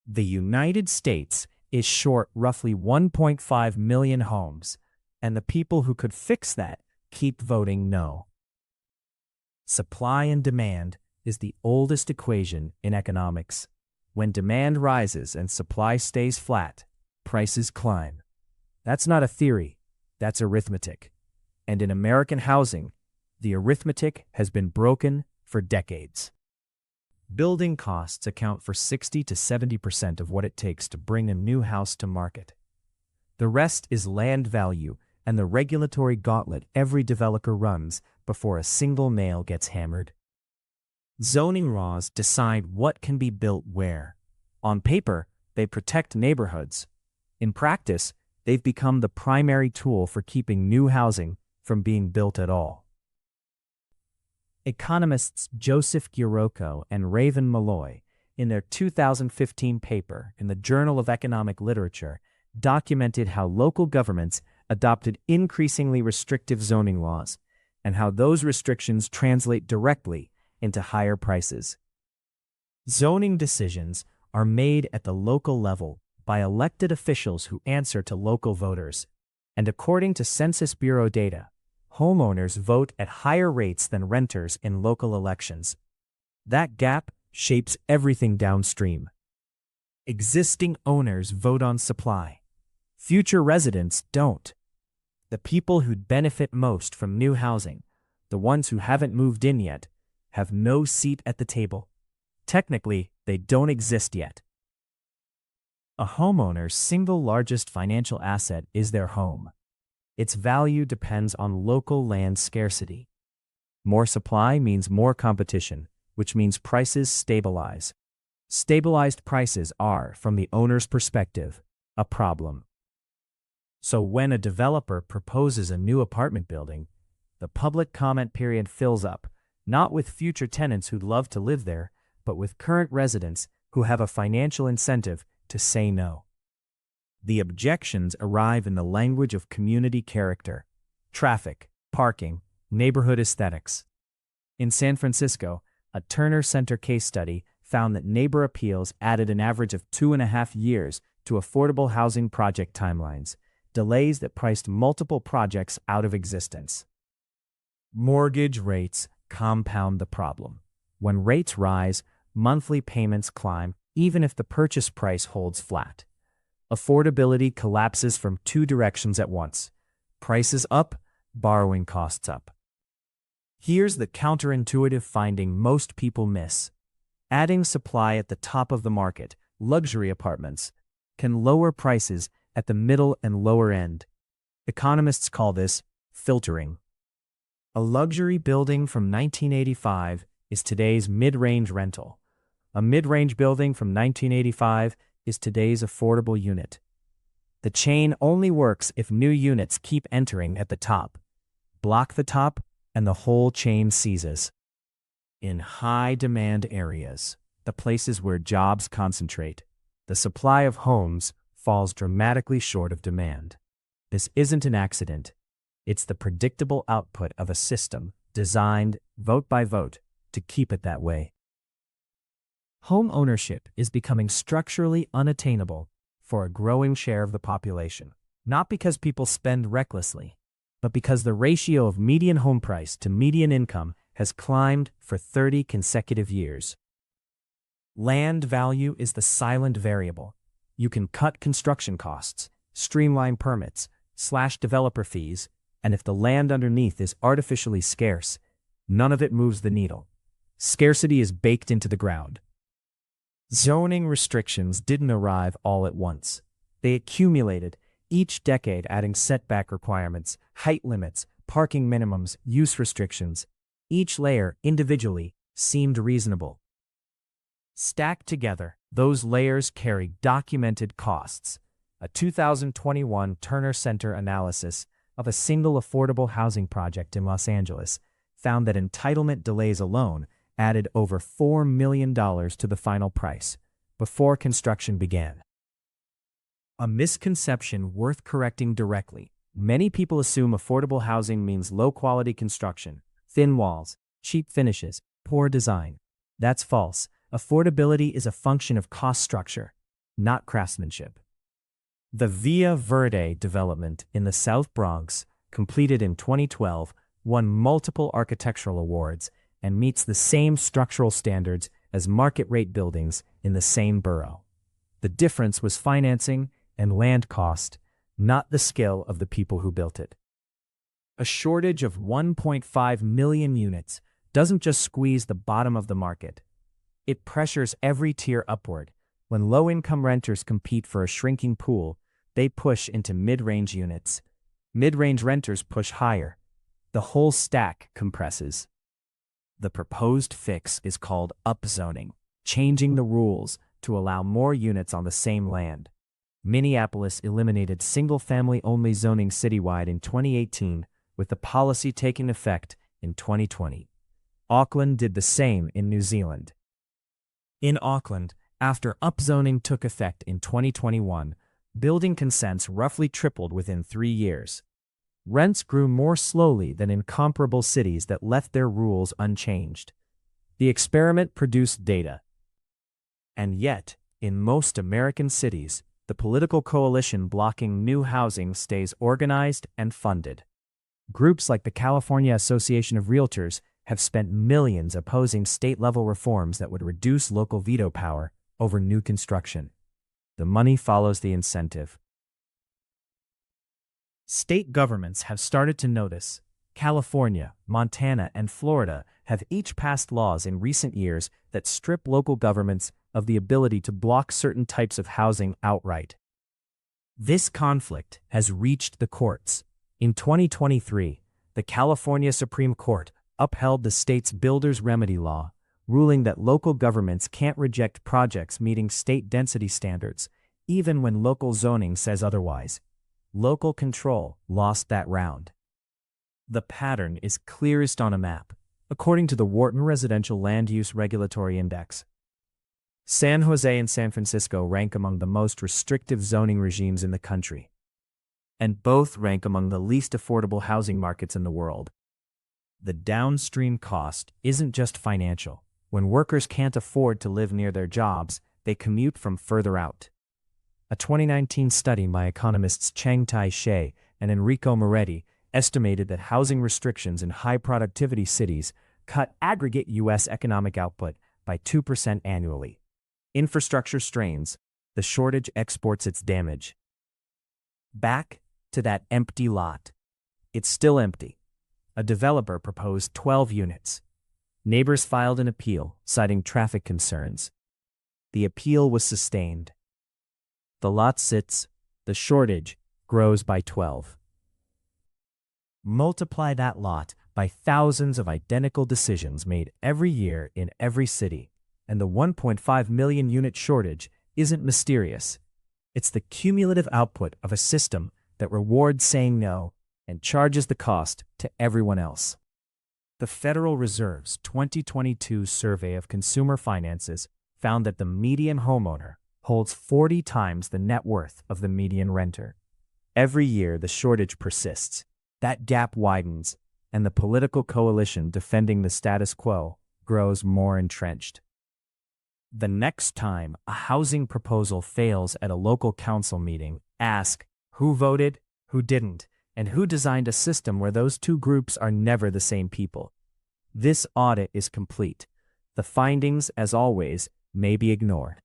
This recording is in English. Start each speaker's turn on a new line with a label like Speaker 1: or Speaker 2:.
Speaker 1: The United States is short roughly 1.5 million homes, and the people who could fix that keep voting no. Supply and demand is the oldest equation in economics. When demand rises and supply stays flat, prices climb. That's not a theory, that's arithmetic. And in American housing, the arithmetic has been broken for decades. Building costs account for 60 to 70% of what it takes to bring a new house to market. The rest is land value and the regulatory gauntlet every developer runs before a single nail gets hammered. Zoning laws decide what can be built where. On paper, they protect neighborhoods. In practice, they've become the primary tool for keeping new housing from being built at all. Economists Joseph Giroco and Raven Malloy, in their 2015 paper in the Journal of Economic Literature, documented how local governments adopted increasingly restrictive zoning laws and how those restrictions translate directly into higher prices. Zoning decisions are made at the local level by elected officials who answer to local voters, and according to Census Bureau data, homeowners vote at higher rates than renters in local elections. That gap shapes everything downstream. Existing owners vote on supply. Future residents don't. The people who'd benefit most from new housing, the ones who haven't moved in yet, have no seat at the table. Technically, they don't exist yet. A homeowner's single largest financial asset is their home. Its value depends on local land scarcity. More supply means more competition, which means prices stabilize. Stabilized prices are, from the owner's perspective, a problem. So when a developer proposes a new apartment building, the public comment period fills up, not with future tenants who'd love to live there, but with current residents who have a financial incentive to say no. The objections arrive in the language of community character, traffic, parking, neighborhood aesthetics. In San Francisco, a Turner Center case study found that neighbor appeals added an average of 2.5 years to affordable housing project timelines, delays that priced multiple projects out of existence. Mortgage rates compound the problem. When rates rise, monthly payments climb even if the purchase price holds flat. Affordability collapses from two directions at once. Prices up, borrowing costs up. Here's the counterintuitive finding most people miss. Adding supply at the top of the market, luxury apartments, can lower prices at the middle and lower end. Economists call this filtering. A luxury building from 1985 is today's mid-range rental. A mid-range building from 1985 is today's affordable unit. The chain only works if new units keep entering at the top. Block the top, and the whole chain seizes. In high-demand areas, the places where jobs concentrate, the supply of homes falls dramatically short of demand. This isn't an accident. It's the predictable output of a system designed, vote by vote, to keep it that way. Home ownership is becoming structurally unattainable for a growing share of the population, not because people spend recklessly, but because the ratio of median home price to median income has climbed for 30 consecutive years. Land value is the silent variable. You can cut construction costs, streamline permits, slash developer fees, and if the land underneath is artificially scarce, none of it moves the needle. Scarcity is baked into the ground. Zoning restrictions didn't arrive all at once. They accumulated, each decade adding setback requirements, height limits, parking minimums, use restrictions. Each layer, individually, seemed reasonable. Stacked together, those layers carry documented costs. A 2021 Turner Center analysis of a single affordable housing project in Los Angeles found that entitlement delays alone added over $4 million to the final price before construction began. A misconception worth correcting directly. Many people assume affordable housing means low-quality construction, thin walls, cheap finishes, poor design. That's false. Affordability is a function of cost structure. not craftsmanship. The Via Verde development in the South Bronx, completed in 2012, won multiple architectural awards and meets the same structural standards as market-rate buildings in the same borough. The difference was financing and land cost, not the skill of the people who built it. A shortage of 1.5 million units doesn't just squeeze the bottom of the market. It pressures every tier upward. When low-income renters compete for a shrinking pool, they push into mid-range units. Mid-range renters push higher. The whole stack compresses. The proposed fix is called upzoning, changing the rules to allow more units on the same land. Minneapolis eliminated single-family-only zoning citywide in 2018, with the policy taking effect in 2020. Auckland did the same in New Zealand. In Auckland, after upzoning took effect in 2021, building consents roughly tripled within 3 years. Rents grew more slowly than in comparable cities that left their rules unchanged. The experiment produced data. And yet, in most American cities, the political coalition blocking new housing stays organized and funded. Groups like the California Association of Realtors have spent millions opposing state-level reforms that would reduce local veto power over new construction. The money follows the incentive. State governments have started to notice. California, Montana, and Florida have each passed laws in recent years that strip local governments of the ability to block certain types of housing outright. This conflict has reached the courts. In 2023, the California Supreme Court upheld the state's builder's remedy law, ruling that local governments can't reject projects meeting state density standards, even when local zoning says otherwise. Local control lost that round. The pattern is clearest on a map, according to the Wharton Residential Land Use Regulatory Index. San Jose and San Francisco rank among the most restrictive zoning regimes in the country, and both rank among the least affordable housing markets in the world. The downstream cost isn't just financial. When workers can't afford to live near their jobs, they commute from further out. A 2019 study by economists Cheng Tai-Sheh and Enrico Moretti estimated that housing restrictions in high-productivity cities cut aggregate U.S. economic output by 2% annually. Infrastructure strains, the shortage exports its damage. Back to that empty lot. It's still empty. A developer proposed 12 units. Neighbors filed an appeal, citing traffic concerns. The appeal was sustained. The lot sits, the shortage grows by 12. Multiply that lot by thousands of identical decisions made every year in every city, and the 1.5 million unit shortage isn't mysterious. It's the cumulative output of a system that rewards saying no and charges the cost to everyone else. The Federal Reserve's 2022 survey of consumer finances found that the median homeowner holds 40 times the net worth of the median renter. Every year, the shortage persists. That gap widens, and the political coalition defending the status quo grows more entrenched. The next time a housing proposal fails at a local council meeting, ask who voted, who didn't, and who designed a system where those two groups are never the same people. This audit is complete. The findings, as always, may be ignored.